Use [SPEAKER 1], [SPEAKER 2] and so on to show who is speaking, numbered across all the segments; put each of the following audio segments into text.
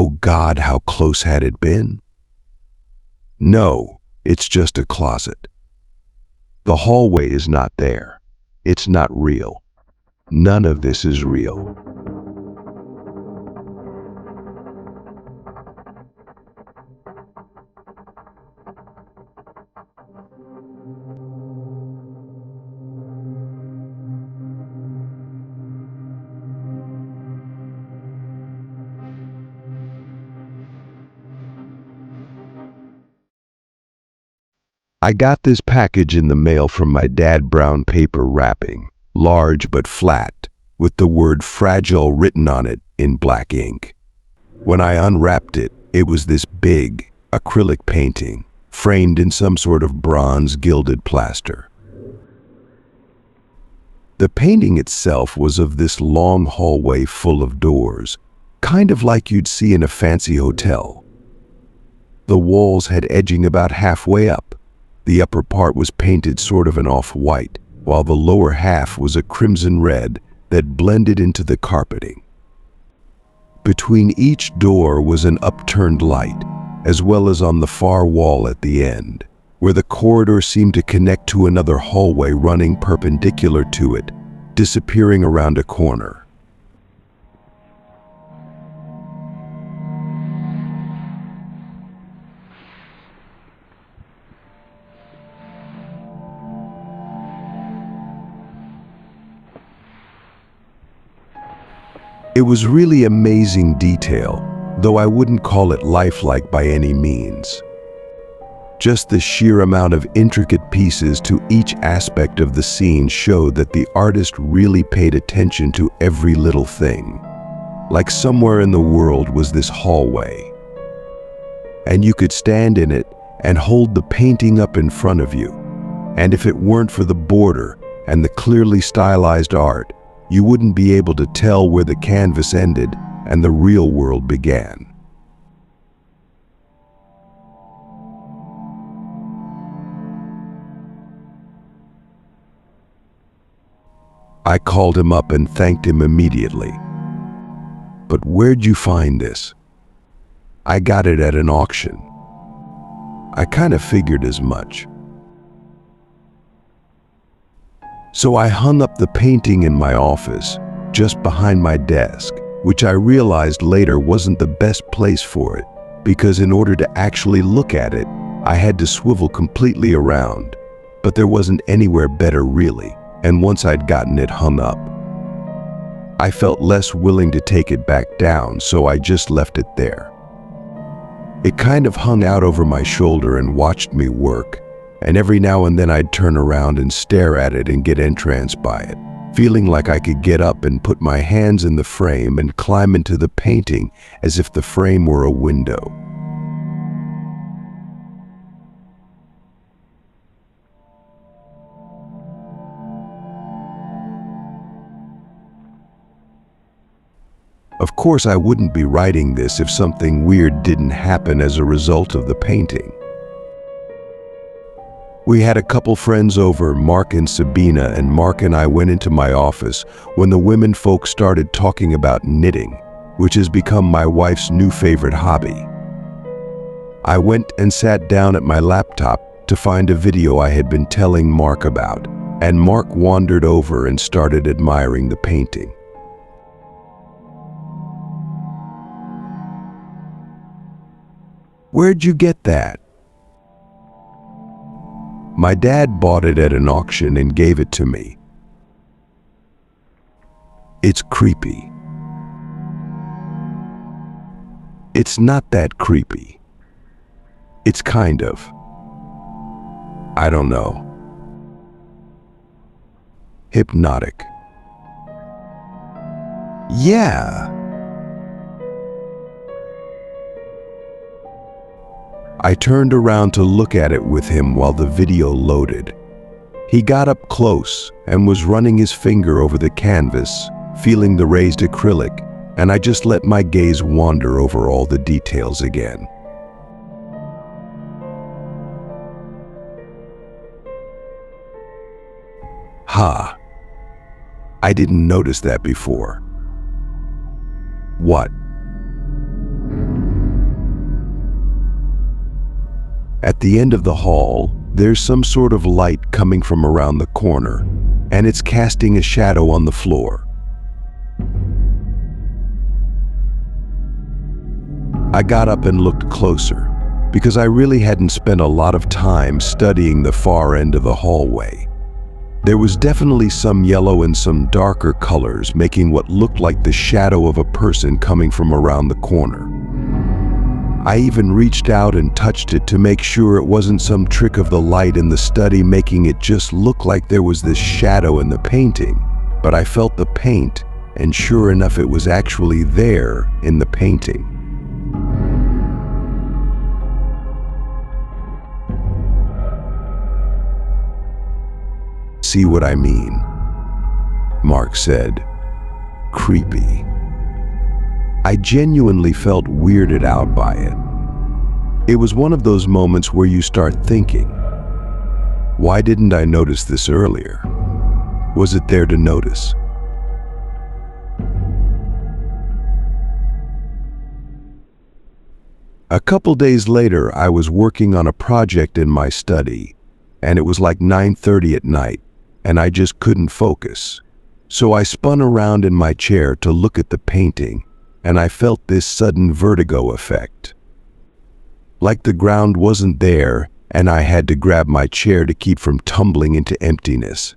[SPEAKER 1] Oh God, how close had it been? No, it's just a closet. The hallway is not there. It's not real. None of this is real. I got this package in the mail from my dad, brown paper wrapping, large but flat, with the word fragile written on it in black ink. When I unwrapped it, it was this big acrylic painting, framed in some sort of bronze gilded plaster. The painting itself was of this long hallway full of doors, kind of like you'd see in a fancy hotel. The walls had edging about halfway up. The upper part was painted sort of an off-white, while the lower half was a crimson red that blended into the carpeting. Between each door was an upturned light, as well as on the far wall at the end, where the corridor seemed to connect to another hallway running perpendicular to it, disappearing around a corner. It was really amazing detail, though I wouldn't call it lifelike by any means. Just the sheer amount of intricate pieces to each aspect of the scene showed that the artist really paid attention to every little thing. Like somewhere in the world was this hallway, and you could stand in it and hold the painting up in front of you. And if it weren't for the border and the clearly stylized art, you wouldn't be able to tell where the canvas ended and the real world began. I called him up and thanked him immediately. But where'd you find this? I got it at an auction. I kind of figured as much. So I hung up the painting in my office, just behind my desk, which I realized later wasn't the best place for it, because in order to actually look at it, I had to swivel completely around. But there wasn't anywhere better really, and once I'd gotten it hung up, I felt less willing to take it back down, so I just left it there. It kind of hung out over my shoulder and watched me work, and every now and then I'd turn around and stare at it and get entranced by it, feeling like I could get up and put my hands in the frame and climb into the painting as if the frame were a window. Of course, I wouldn't be writing this if something weird didn't happen as a result of the painting. We had a couple friends over, Mark and Sabina, and Mark and I went into my office when the women folk started talking about knitting, which has become my wife's new favorite hobby. I went and sat down at my laptop to find a video I had been telling Mark about, and Mark wandered over and started admiring the painting. "Where'd you get that?" "My dad bought it at an auction and gave it to me." "It's creepy." "It's not that creepy. It's kind of, I don't know, hypnotic." "Yeah." I turned around to look at it with him while the video loaded. He got up close and was running his finger over the canvas, feeling the raised acrylic, and I just let my gaze wander over all the details again. "Ha! I didn't notice that before." "What?" At the end of the hall, there's some sort of light coming from around the corner, and it's casting a shadow on the floor. I got up and looked closer, because I really hadn't spent a lot of time studying the far end of the hallway. There was definitely some yellow and some darker colors making what looked like the shadow of a person coming from around the corner. I even reached out and touched it to make sure it wasn't some trick of the light in the study making it just look like there was this shadow in the painting, but I felt the paint, and sure enough it was actually there in the painting. See what I mean? Mark said. Creepy. I genuinely felt weirded out by it. It was one of those moments where you start thinking, why didn't I notice this earlier? Was it there to notice? A couple days later, I was working on a project in my study, and it was like 9:30 at night, and I just couldn't focus. So I spun around in my chair to look at the painting, and I felt this sudden vertigo effect. Like the ground wasn't there, and I had to grab my chair to keep from tumbling into emptiness.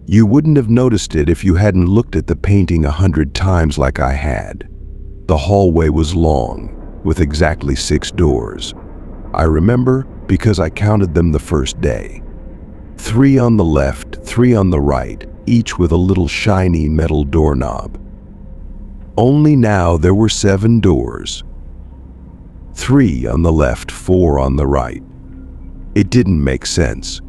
[SPEAKER 1] You wouldn't have noticed it if you hadn't looked at the painting 100 times like I had. The hallway was long, with exactly 6 doors. I remember because I counted them the first day. 3 on the left, 3 on the right, each with a little shiny metal doorknob. Only now there were 7 doors. 3 on the left, 4 on the right. It didn't make sense.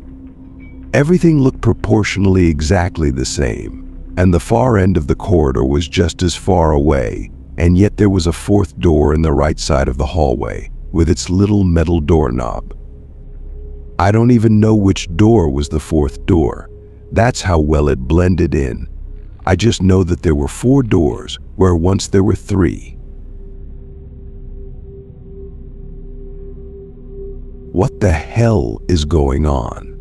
[SPEAKER 1] Everything looked proportionally exactly the same, and the far end of the corridor was just as far away, and yet there was a 4th door in the right side of the hallway, with its little metal doorknob. I don't even know which door was the 4th door. That's how well it blended in. I just know that there were 4 doors, where once there were 3. What the hell is going on?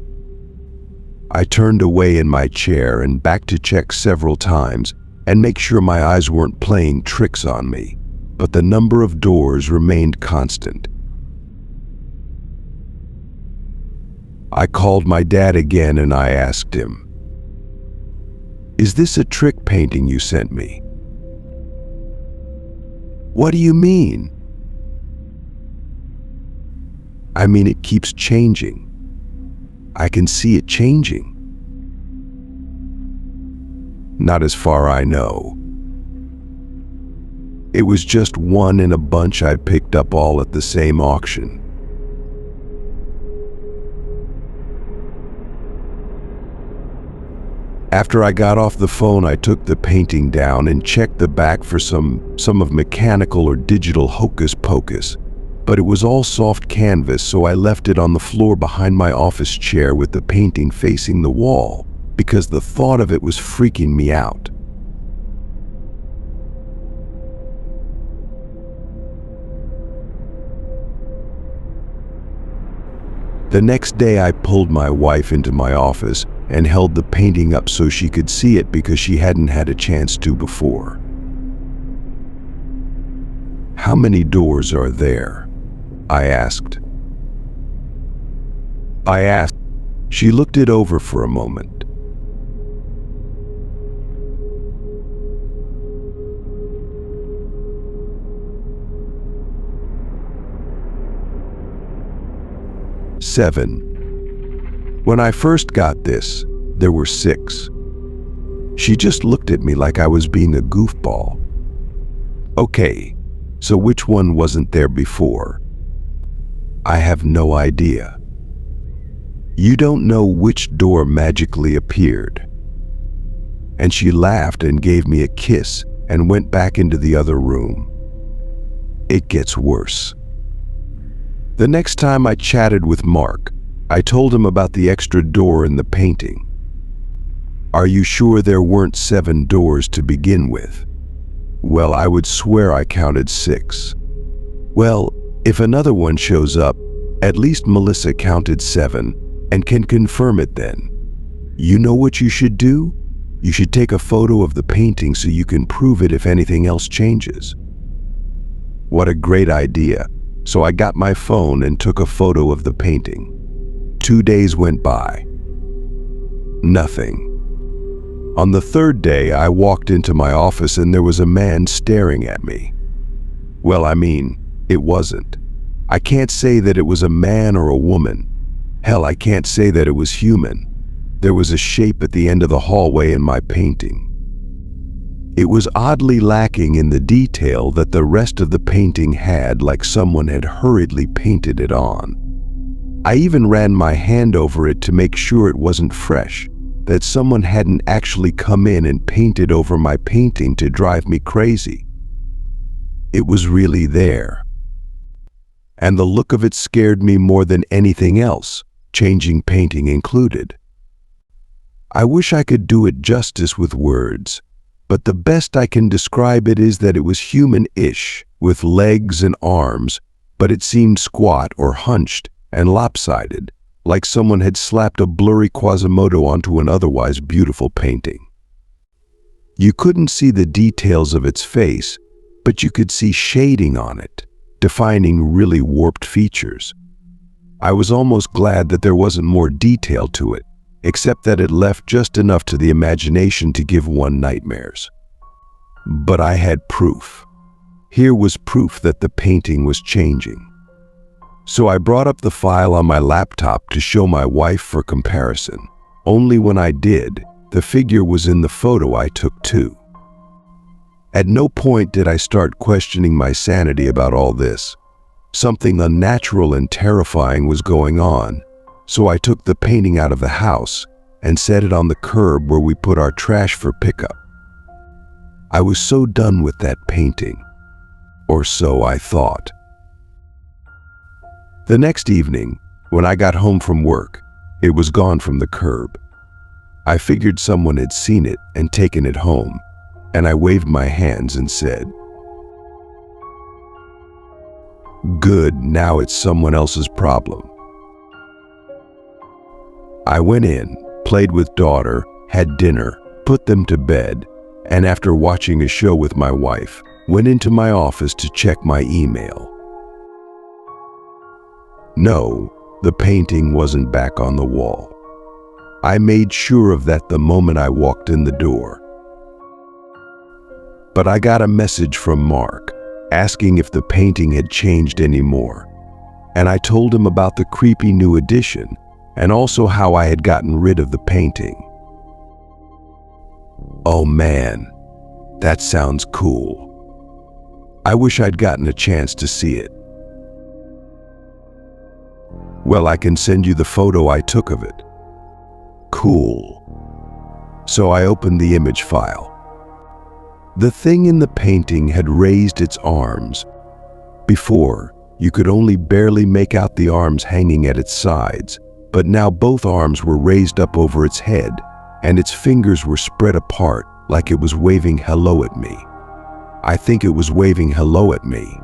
[SPEAKER 1] I turned away in my chair and back to check several times and make sure my eyes weren't playing tricks on me, but the number of doors remained constant. I called my dad again and I asked him, "Is this a trick painting you sent me?" "What do you mean?" "I mean, it keeps changing. I can see it changing." "Not as far I know. It was just one in a bunch I picked up all at the same auction." After I got off the phone, I took the painting down and checked the back for some of mechanical or digital hocus pocus. But it was all soft canvas, so I left it on the floor behind my office chair with the painting facing the wall, because the thought of it was freaking me out. The next day I pulled my wife into my office and held the painting up so she could see it because she hadn't had a chance to before. "How many doors are there?" I asked. She looked it over for a moment. "7. When I first got this, there were 6. She just looked at me like I was being a goofball. "Okay, so which one wasn't there before?" "I have no idea." "You don't know which door magically appeared?" And she laughed and gave me a kiss and went back into the other room. It gets worse. The next time I chatted with Mark, I told him about the extra door in the painting. Are you sure there weren't 7 doors to begin with? Well, I would swear I counted 6. Well, if another one shows up, at least Melissa counted 7 and can confirm it then. You know what you should do? You should take a photo of the painting so you can prove it if anything else changes. What a great idea. So I got my phone and took a photo of the painting. 2 days went by. Nothing. On the 3rd day, I walked into my office and there was a man staring at me. Well, I mean, it wasn't. I can't say that it was a man or a woman. Hell, I can't say that it was human. There was a shape at the end of the hallway in my painting. It was oddly lacking in the detail that the rest of the painting had, like someone had hurriedly painted it on. I even ran my hand over it to make sure it wasn't fresh, that someone hadn't actually come in and painted over my painting to drive me crazy. It was really there. And the look of it scared me more than anything else, changing painting included. I wish I could do it justice with words, but the best I can describe it is that it was human-ish, with legs and arms, but it seemed squat or hunched and lopsided, like someone had slapped a blurry Quasimodo onto an otherwise beautiful painting. You couldn't see the details of its face, but you could see shading on it, defining really warped features. I was almost glad that there wasn't more detail to it, except that it left just enough to the imagination to give one nightmares. But I had proof. Here was proof that the painting was changing. So I brought up the file on my laptop to show my wife for comparison. Only when I did, the figure was in the photo I took too. At no point did I start questioning my sanity about all this. Something unnatural and terrifying was going on, so I took the painting out of the house and set it on the curb where we put our trash for pickup. I was so done with that painting, or so I thought. The next evening, when I got home from work, it was gone from the curb. I figured someone had seen it and taken it home, and I waved my hands and said, "Good, now it's someone else's problem." I went in, played with daughter, had dinner, put them to bed, and after watching a show with my wife, went into my office to check my email. No, the painting wasn't back on the wall. I made sure of that the moment I walked in the door. But I got a message from Mark, asking if the painting had changed anymore, and I told him about the creepy new addition, and also how I had gotten rid of the painting. Oh man, that sounds cool. I wish I'd gotten a chance to see it. Well, I can send you the photo I took of it. Cool. So I opened the image file. The thing in the painting had raised its arms. Before, you could only barely make out the arms hanging at its sides, but now both arms were raised up over its head, and its fingers were spread apart like it was waving hello at me. I think it was waving hello at me.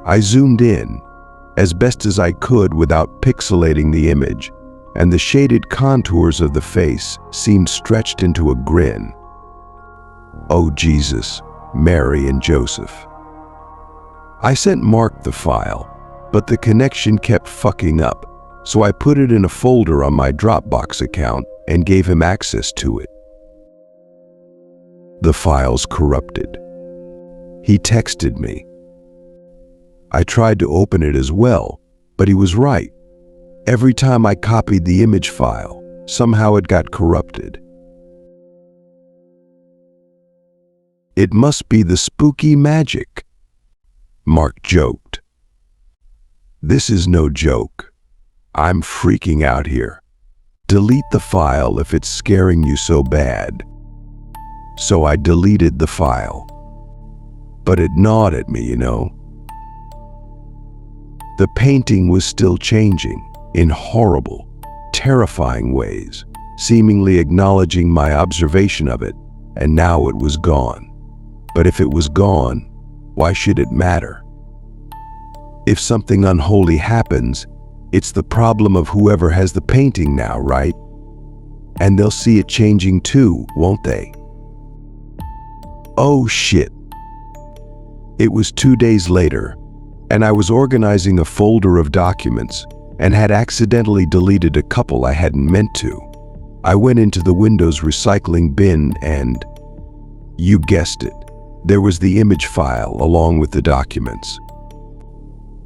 [SPEAKER 1] I zoomed in, as best as I could without pixelating the image, and the shaded contours of the face seemed stretched into a grin. Oh Jesus, Mary and Joseph. I sent Mark the file, but the connection kept fucking up, so I put it in a folder on my Dropbox account and gave him access to it. The file's corrupted. He texted me. I tried to open it as well, but he was right. Every time I copied the image file, somehow it got corrupted. It must be the spooky magic, Mark joked. This is no joke. I'm freaking out here. Delete the file if it's scaring you so bad. So I deleted the file. But it gnawed at me, you know. The painting was still changing in horrible, terrifying ways. seemingly acknowledging my observation of it, and now it was gone. But if it was gone, why should it matter? If something unholy happens, it's the problem of whoever has the painting now, right? And they'll see it changing too, won't they? Oh shit. It was 2 days later, and I was organizing a folder of documents and had accidentally deleted a couple I hadn't meant to. I went into the Windows recycling bin and, you guessed it, there was the image file along with the documents.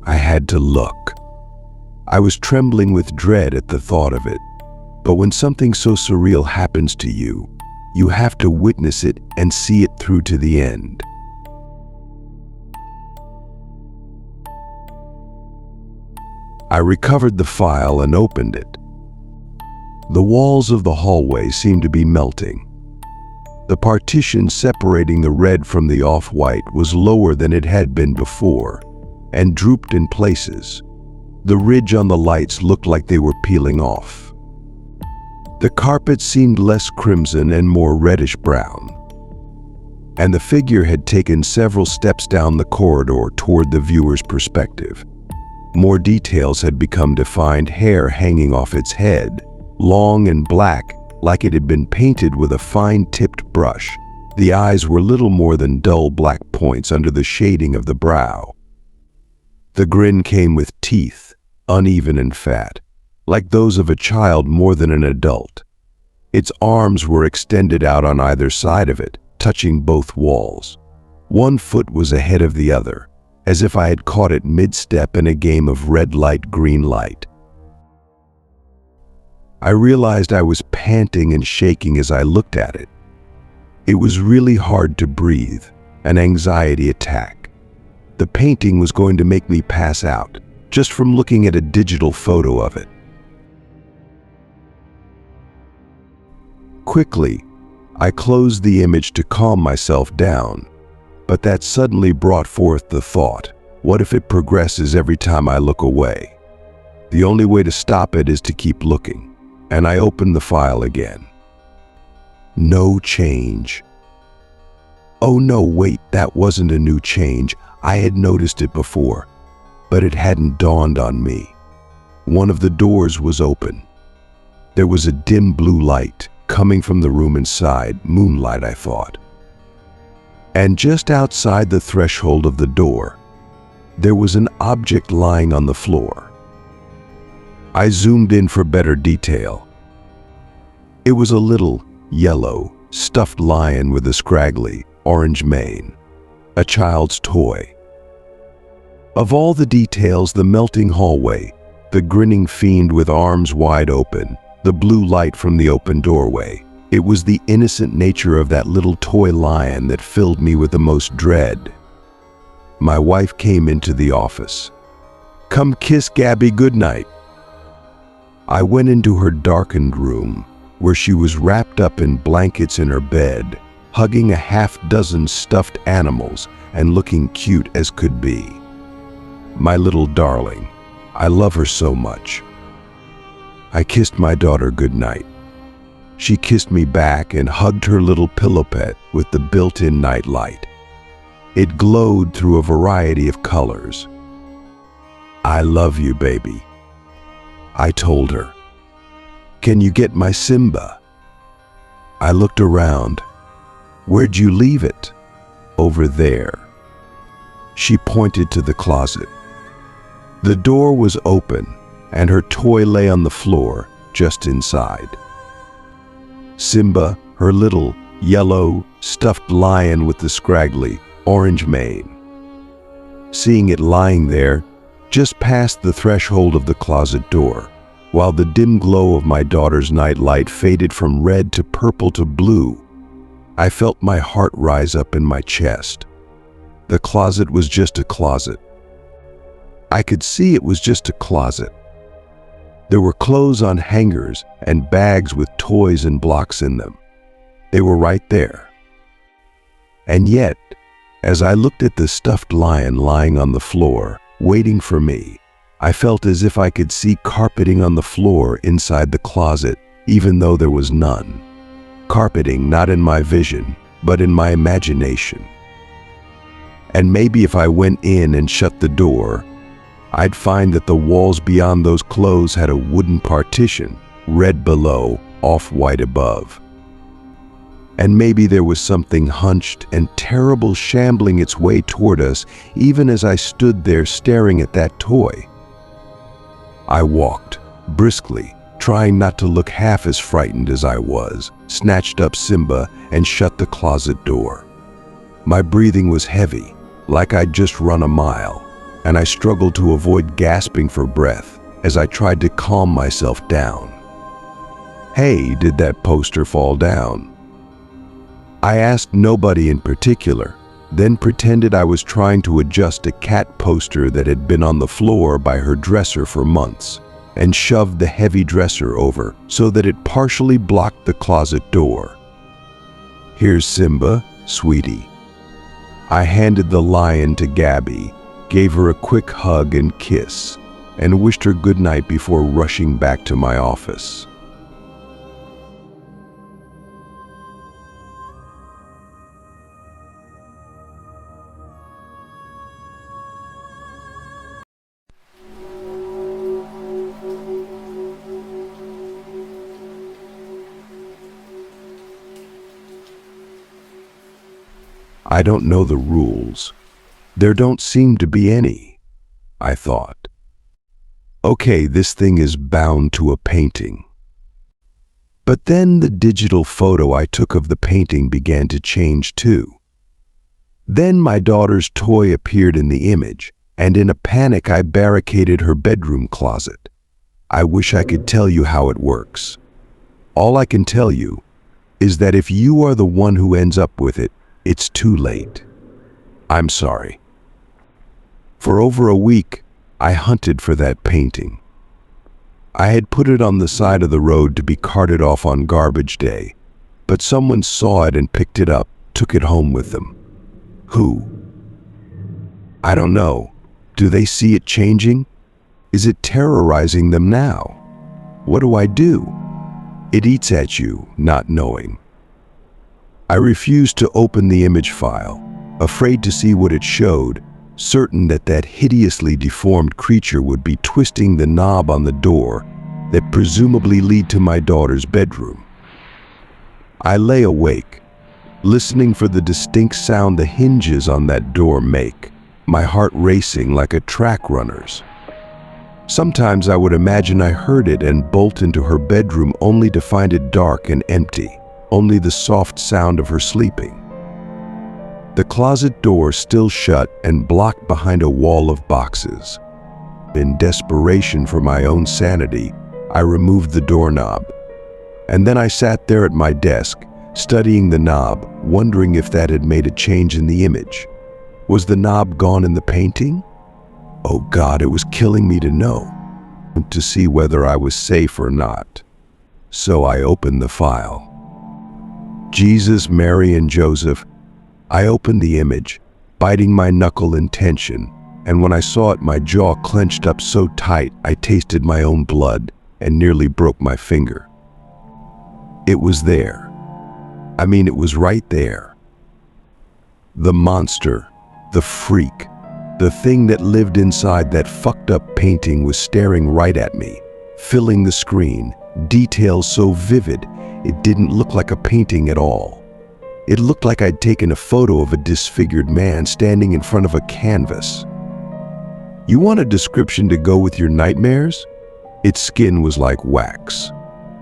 [SPEAKER 1] I had to look. I was trembling with dread at the thought of it, but when something so surreal happens to you, you have to witness it and see it through to the end. I recovered the file and opened it. The walls of the hallway seemed to be melting. The partition separating the red from the off-white was lower than it had been before, and drooped in places. The ridge on the lights looked like they were peeling off. The carpet seemed less crimson and more reddish-brown. And the figure had taken several steps down the corridor toward the viewer's perspective. More details had become defined: hair hanging off its head, long and black, like it had been painted with a fine-tipped brush. The eyes were little more than dull black points under the shading of the brow. The grin came with teeth, uneven and fat, like those of a child more than an adult. Its arms were extended out on either side of it, touching both walls. One foot was ahead of the other, as if I had caught it mid-step in a game of red light, green light. I realized I was panting and shaking as I looked at it. It was really hard to breathe, an anxiety attack. The painting was going to make me pass out, just from looking at a digital photo of it. Quickly, I closed the image to calm myself down. But that suddenly brought forth the thought, what if it progresses every time I look away? The only way to stop it is to keep looking, and I opened the file again. No change. Oh no, wait, that wasn't a new change. I had noticed it before, but it hadn't dawned on me. One of the doors was open. There was a dim blue light coming from the room inside, moonlight, I thought. And just outside the threshold of the door, there was an object lying on the floor. I zoomed in for better detail. It was a little, yellow, stuffed lion with a scraggly, orange mane, a child's toy. Of all the details, the melting hallway, the grinning fiend with arms wide open, the blue light from the open doorway, it was the innocent nature of that little toy lion that filled me with the most dread. My wife came into the office. "Come kiss Gabby goodnight." I went into her darkened room, where she was wrapped up in blankets in her bed, hugging a half-dozen stuffed animals and looking cute as could be. My little darling, I love her so much. I kissed my daughter goodnight. She kissed me back and hugged her little pillow pet with the built-in night light. It glowed through a variety of colors. "I love you, baby," I told her. "Can you get my Simba?" I looked around. "Where'd you leave it?" "Over there." She pointed to the closet. The door was open, and her toy lay on the floor just inside. Simba, her little, yellow, stuffed lion with the scraggly, orange mane. Seeing it lying there, just past the threshold of the closet door, while the dim glow of my daughter's night light faded from red to purple to blue, I felt my heart rise up in my chest. The closet was just a closet. I could see it was just a closet. There were clothes on hangers and bags with toys and blocks in them. They were right there. And yet, as I looked at the stuffed lion lying on the floor, waiting for me, I felt as if I could see carpeting on the floor inside the closet, even though there was none. Carpeting not in my vision, but in my imagination. And maybe if I went in and shut the door, I'd find that the walls beyond those clothes had a wooden partition, red below, off-white above. And maybe there was something hunched and terrible shambling its way toward us even as I stood there staring at that toy. I walked, briskly, trying not to look half as frightened as I was, snatched up Simba and shut the closet door. My breathing was heavy, like I'd just run a mile, and I struggled to avoid gasping for breath as I tried to calm myself down. Hey, did that poster fall down? I asked nobody in particular, then pretended I was trying to adjust a cat poster that had been on the floor by her dresser for months, and shoved the heavy dresser over so that it partially blocked the closet door. Here's Simba, sweetie. I handed the lion to Gabby, gave her a quick hug and kiss, and wished her good night before rushing back to my office. I don't know the rules. There don't seem to be any, I thought. Okay, this thing is bound to a painting. But then the digital photo I took of the painting began to change too. Then my daughter's toy appeared in the image, and in a panic I barricaded her bedroom closet. I wish I could tell you how it works. All I can tell you is that if you are the one who ends up with it, it's too late. I'm sorry. For over a week, I hunted for that painting. I had put it on the side of the road to be carted off on garbage day, but someone saw it and picked it up, took it home with them. Who? I don't know. Do they see it changing? Is it terrorizing them now? What do I do? It eats at you, not knowing. I refused to open the image file, afraid to see what it showed, certain that that hideously deformed creature would be twisting the knob on the door that presumably lead to my daughter's bedroom. I lay awake, listening for the distinct sound the hinges on that door make, my heart racing like a track runner's. Sometimes I would imagine I heard it and bolt into her bedroom only to find it dark and empty, only the soft sound of her sleeping. The closet door still shut and blocked behind a wall of boxes. In desperation for my own sanity, I removed the doorknob. And then I sat there at my desk, studying the knob, wondering if that had made a change in the image. Was the knob gone in the painting? Oh God, it was killing me to know, to see whether I was safe or not. So I opened the file. Jesus, Mary, and Joseph. I opened the image, biting my knuckle in tension, and when I saw it, my jaw clenched up so tight I tasted my own blood and nearly broke my finger. It was there. I mean, it was right there. The monster, the freak, the thing that lived inside that fucked up painting was staring right at me, filling the screen, details so vivid it didn't look like a painting at all. It looked like I'd taken a photo of a disfigured man standing in front of a canvas. You want a description to go with your nightmares? Its skin was like wax,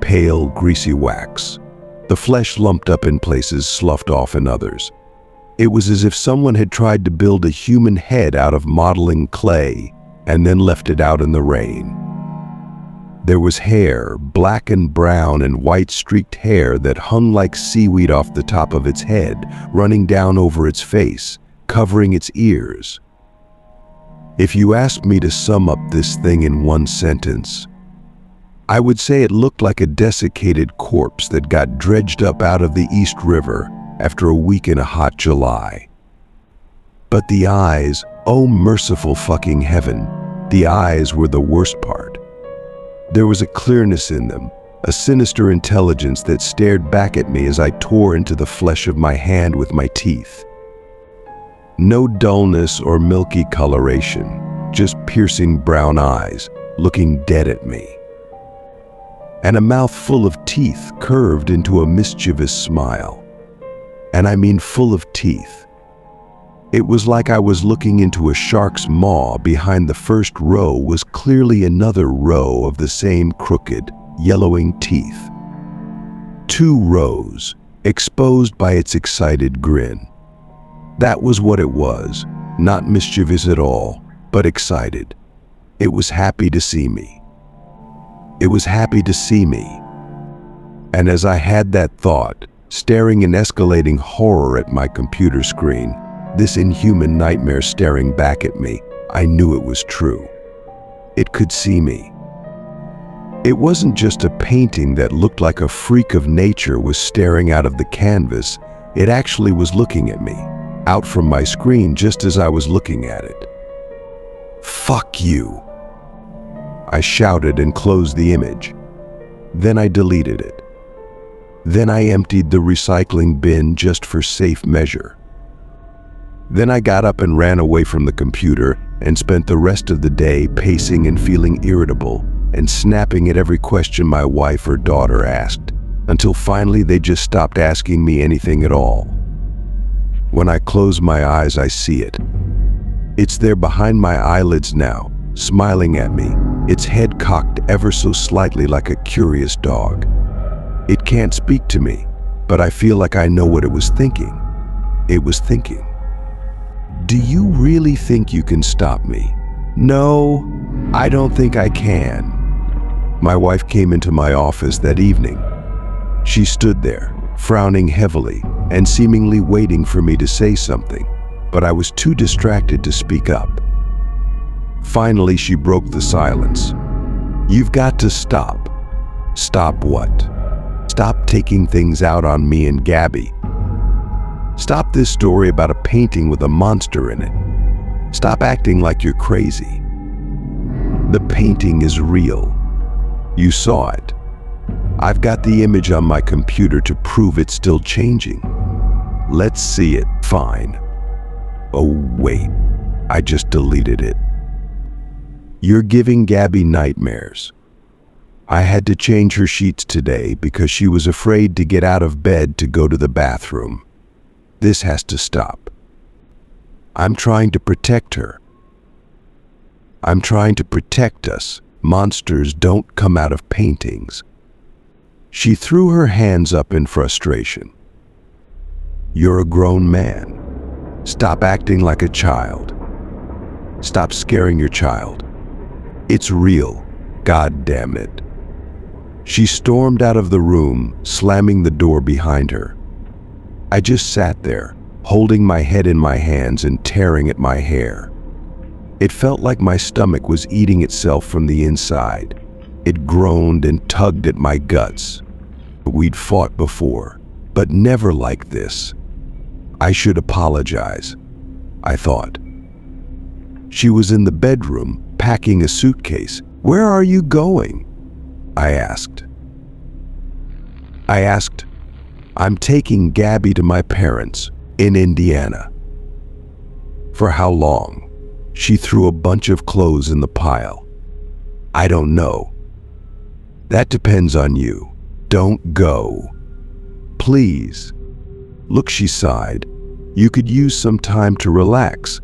[SPEAKER 1] pale, greasy wax. The flesh lumped up in places, sloughed off in others. It was as if someone had tried to build a human head out of modeling clay and then left it out in the rain. There was hair, black and brown and white streaked hair that hung like seaweed off the top of its head, running down over its face, covering its ears. If you asked me to sum up this thing in one sentence, I would say it looked like a desiccated corpse that got dredged up out of the East River after a week in a hot July. But the eyes, oh merciful fucking heaven, the eyes were the worst part. There was a clearness in them, a sinister intelligence that stared back at me as I tore into the flesh of my hand with my teeth. No dullness or milky coloration, just piercing brown eyes looking dead at me. And a mouth full of teeth curved into a mischievous smile. And I mean full of teeth. It was like I was looking into a shark's maw. Behind the first row was clearly another row of the same crooked, yellowing teeth. 2 rows, exposed by its excited grin. That was what it was, not mischievous at all, but excited. It was happy to see me. It was happy to see me. And as I had that thought, staring in escalating horror at my computer screen, this inhuman nightmare staring back at me, I knew it was true. It could see me. It wasn't just a painting that looked like a freak of nature was staring out of the canvas. It actually was looking at me, out from my screen just as I was looking at it. "Fuck you!" I shouted and closed the image. Then I deleted it. Then I emptied the recycling bin just for safe measure. Then I got up and ran away from the computer and spent the rest of the day pacing and feeling irritable and snapping at every question my wife or daughter asked, until finally they just stopped asking me anything at all. When I close my eyes, I see it. It's there behind my eyelids now, smiling at me, its head cocked ever so slightly like a curious dog. It can't speak to me, but I feel like I know what it was thinking. It was thinking, "Do you really think you can stop me?" "No, I don't think I can." My wife came into my office that evening. She stood there, frowning heavily and seemingly waiting for me to say something, but I was too distracted to speak up. Finally, she broke the silence. "You've got to stop." "Stop what?" "Stop taking things out on me and Gabby. Stop this story about a painting with a monster in it. Stop acting like you're crazy. The painting is real. You saw it. I've got the image on my computer to prove it's still changing. Let's see it." "Fine." "Oh, wait. I just deleted it." "You're giving Gabby nightmares. I had to change her sheets today because she was afraid to get out of bed to go to the bathroom. This has to stop. I'm trying to protect her. I'm trying to protect us. Monsters don't come out of paintings." She threw her hands up in frustration. "You're a grown man. Stop acting like a child. Stop scaring your child. It's real. God damn it." She stormed out of the room, slamming the door behind her. I just sat there, holding my head in my hands and tearing at my hair. It felt like my stomach was eating itself from the inside. It groaned and tugged at my guts. We'd fought before, but never like this. I should apologize, I thought. She was in the bedroom, packing a suitcase. "Where are you going?" I asked. "I'm taking Gabby to my parents in Indiana." "For how long?" She threw a bunch of clothes in the pile. "I don't know." "That depends on you. Don't go. Please." "Look," she sighed. "You could use some time to relax.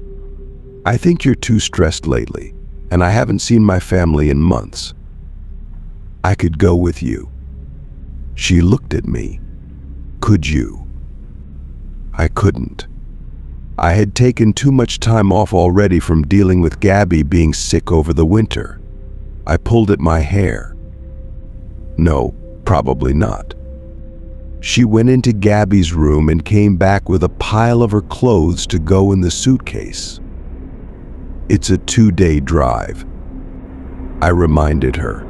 [SPEAKER 1] I think you're too stressed lately, and I haven't seen my family in months. I could go with you." She looked at me. "Could you?" I couldn't. I had taken too much time off already from dealing with Gabby being sick over the winter. I pulled at my hair. "No, probably not." She went into Gabby's room and came back with a pile of her clothes to go in the suitcase. "It's a 2-day drive," I reminded her.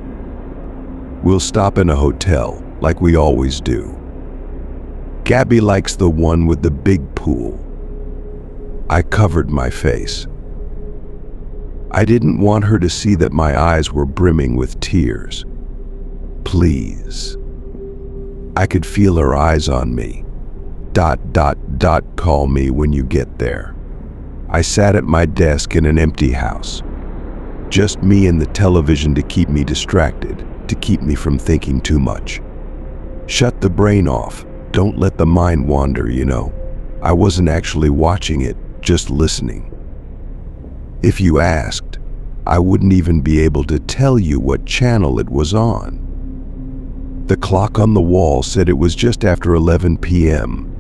[SPEAKER 1] "We'll stop in a hotel, like we always do. Gabby likes the one with the big pool." I covered my face. I didn't want her to see that my eyes were brimming with tears. please." I could feel her eyes on me. ... Call me when you get there." I sat at my desk in an empty house. Just me and the television to keep me distracted, to keep me from thinking too much. Shut the brain off. Don't let the mind wander, you know. I wasn't actually watching it, just listening. If you asked, I wouldn't even be able to tell you what channel it was on. The clock on the wall said it was just after 11 p.m.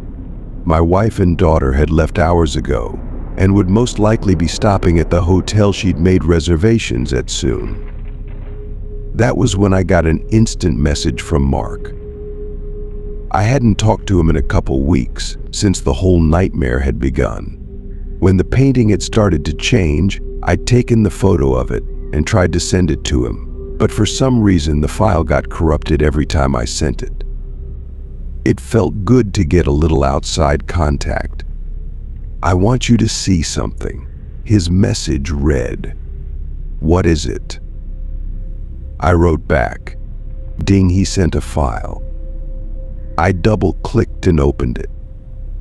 [SPEAKER 1] My wife and daughter had left hours ago and would most likely be stopping at the hotel she'd made reservations at soon. That was when I got an instant message from Mark. I hadn't talked to him in a couple weeks since the whole nightmare had begun. When the painting had started to change, I'd taken the photo of it and tried to send it to him, but for some reason the file got corrupted every time I sent it. It felt good to get a little outside contact. "I want you to see something." His message read, "What is it?" I wrote back, "Ding, he sent a file." I double-clicked and opened it.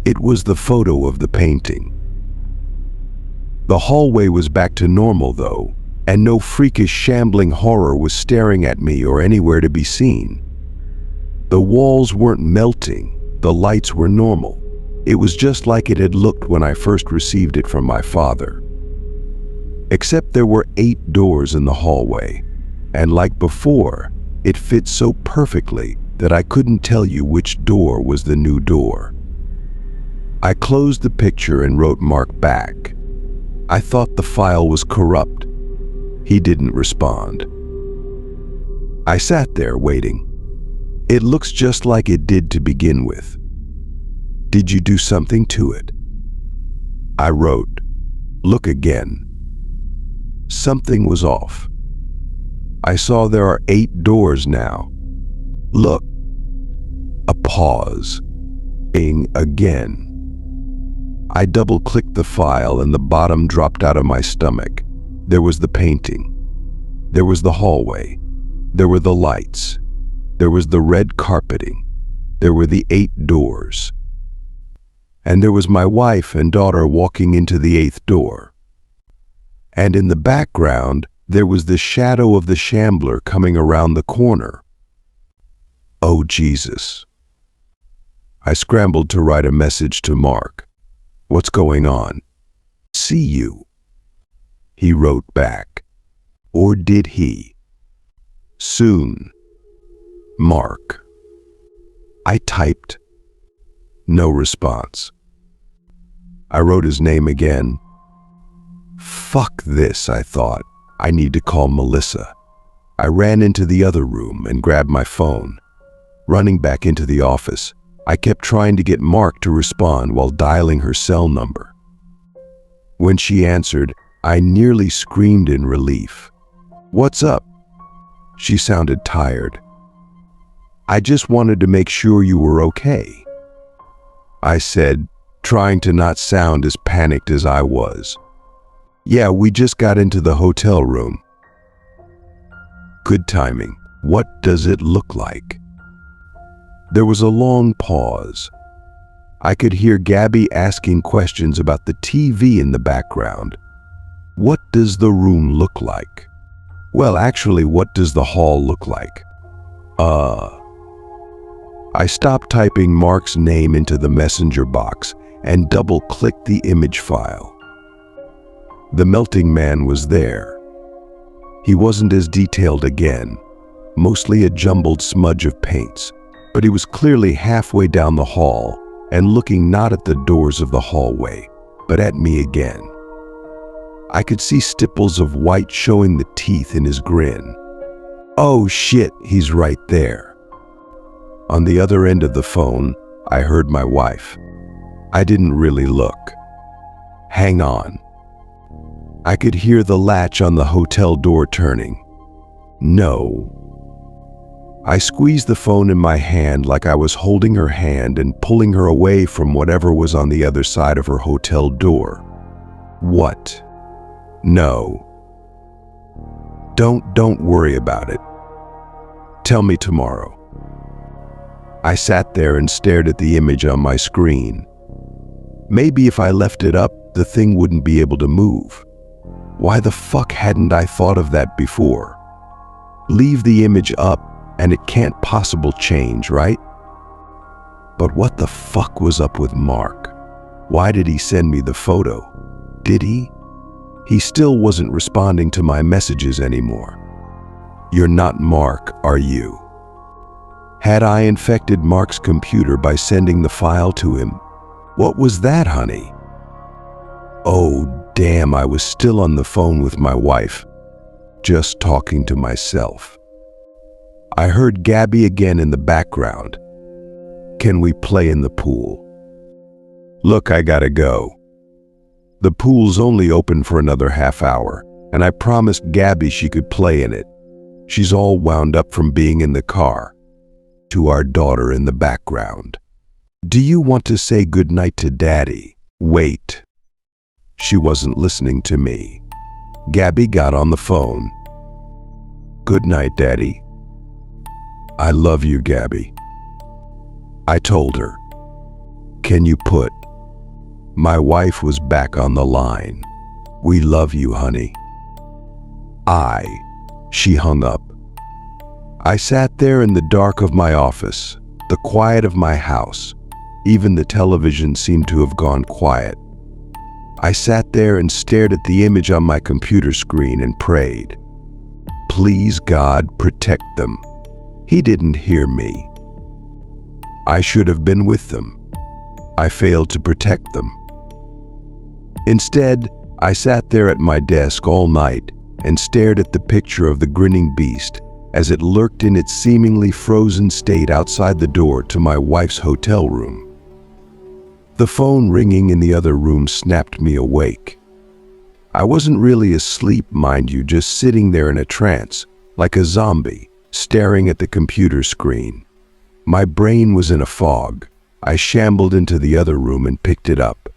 [SPEAKER 1] It was the photo of the painting. The hallway was back to normal though, and no freakish shambling horror was staring at me or anywhere to be seen. The walls weren't melting, the lights were normal. It was just like it had looked when I first received it from my father. Except there were 8 doors in the hallway, and like before, it fit so perfectly that I couldn't tell you which door was the new door. I closed the picture and wrote Mark back. I thought the file was corrupt. He didn't respond. I sat there waiting. It looks just like it did to begin with. Did you do something to it? I wrote, "Look again." Something was off. I saw there are 8 doors now. Look. A pause. Again. I double-clicked the file and the bottom dropped out of my stomach. There was the painting. There was the hallway. There were the lights. There was the red carpeting. There were the 8 doors. And there was my wife and daughter walking into the 8th door. And in the background, there was the shadow of the shambler coming around the corner. Oh, Jesus. I scrambled to write a message to Mark. "What's going on?" "See you." He wrote back. Or did he? "Soon. Mark." I typed. No response. I wrote his name again. Fuck this, I thought. I need to call Melissa. I ran into the other room and grabbed my phone. Running back into the office, I kept trying to get Mark to respond while dialing her cell number. When she answered, I nearly screamed in relief. "What's up?" She sounded tired. "I just wanted to make sure you were okay," I said, trying to not sound as panicked as I was. "Yeah, we just got into the hotel room." Good timing. What does it look like? There was a long pause. I could hear Gabby asking questions about the TV in the background. What does the room look like? Well, actually, what does the hall look like? I stopped typing Mark's name into the messenger box and double-clicked the image file. The melting man was there. He wasn't as detailed again, mostly a jumbled smudge of paints, but he was clearly halfway down the hall and looking not at the doors of the hallway, but at me again. I could see stipples of white showing the teeth in his grin. Oh shit, he's right there. On the other end of the phone, I heard my wife. I didn't really look. Hang on. I could hear the latch on the hotel door turning. No. I squeezed the phone in my hand like I was holding her hand and pulling her away from whatever was on the other side of her hotel door. What? No. Don't worry about it. Tell me tomorrow. I sat there and stared at the image on my screen. Maybe if I left it up, the thing wouldn't be able to move. Why the fuck hadn't I thought of that before? Leave the image up and it can't possibly change, right? But what the fuck was up with Mark? Why did he send me the photo? Did he? He still wasn't responding to my messages anymore. You're not Mark, are you? Had I infected Mark's computer by sending the file to him? What was that, honey? Oh, damn, I was still on the phone with my wife, just talking to myself. I heard Gabby again in the background. Can we play in the pool? Look, I gotta go. The pool's only open for another half hour, and I promised Gabby she could play in it. She's all wound up from being in the car. To our daughter in the background. Do you want to say goodnight to Daddy? Wait. She wasn't listening to me. Gabby got on the phone. Good night, Daddy. I love you, Gabby. I told her. Can you put? My wife was back on the line. We love you, honey. She hung up. I sat there in the dark of my office, the quiet of my house. Even the television seemed to have gone quiet. I sat there and stared at the image on my computer screen and prayed. Please, God, protect them. He didn't hear me. I should have been with them. I failed to protect them. Instead, I sat there at my desk all night and stared at the picture of the grinning beast as it lurked in its seemingly frozen state outside the door to my wife's hotel room. The phone ringing in the other room snapped me awake. I wasn't really asleep, mind you, just sitting there in a trance, like a zombie, staring at the computer screen. My brain was in a fog. I shambled into the other room and picked it up.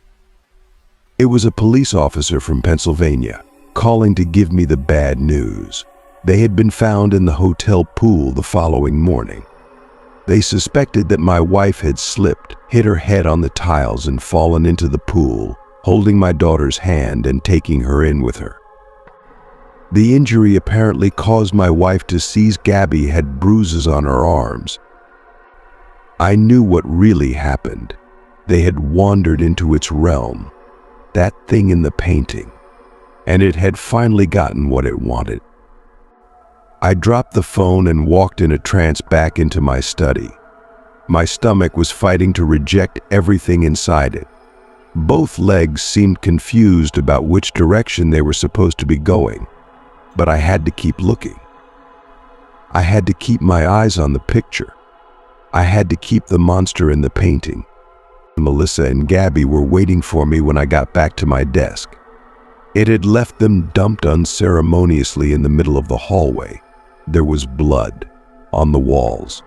[SPEAKER 1] It was a police officer from Pennsylvania, calling to give me the bad news. They had been found in the hotel pool the following morning. They suspected that my wife had slipped, hit her head on the tiles and fallen into the pool, holding my daughter's hand and taking her in with her. The injury apparently caused my wife to seize Gabby had bruises on her arms. I knew what really happened. They had wandered into its realm, that thing in the painting, and it had finally gotten what it wanted. I dropped the phone and walked in a trance back into my study. My stomach was fighting to reject everything inside it. Both legs seemed confused about which direction they were supposed to be going, but I had to keep looking. I had to keep my eyes on the picture. I had to keep the monster in the painting. Melissa and Gabby were waiting for me when I got back to my desk. It had left them dumped unceremoniously in the middle of the hallway. There was blood on the walls,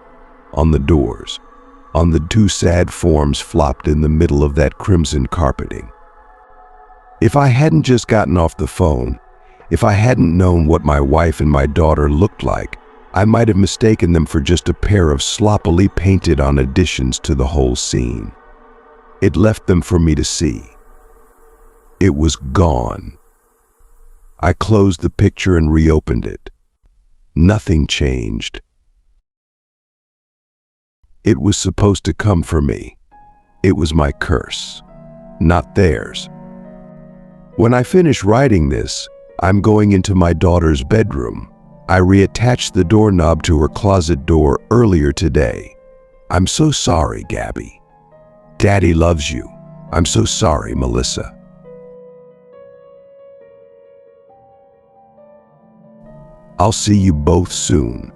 [SPEAKER 1] on the doors, on the two sad forms flopped in the middle of that crimson carpeting. If I hadn't just gotten off the phone, if I hadn't known what my wife and my daughter looked like, I might have mistaken them for just a pair of sloppily painted on additions to the whole scene. It left them for me to see. It was gone. I closed the picture and reopened it. Nothing changed. It was supposed to come for me. It was my curse, not theirs. When I finish writing this, I'm going into my daughter's bedroom. I reattached the doorknob to her closet door earlier today. I'm so sorry, Gabby. Daddy loves you. I'm so sorry, Melissa. I'll see you both soon.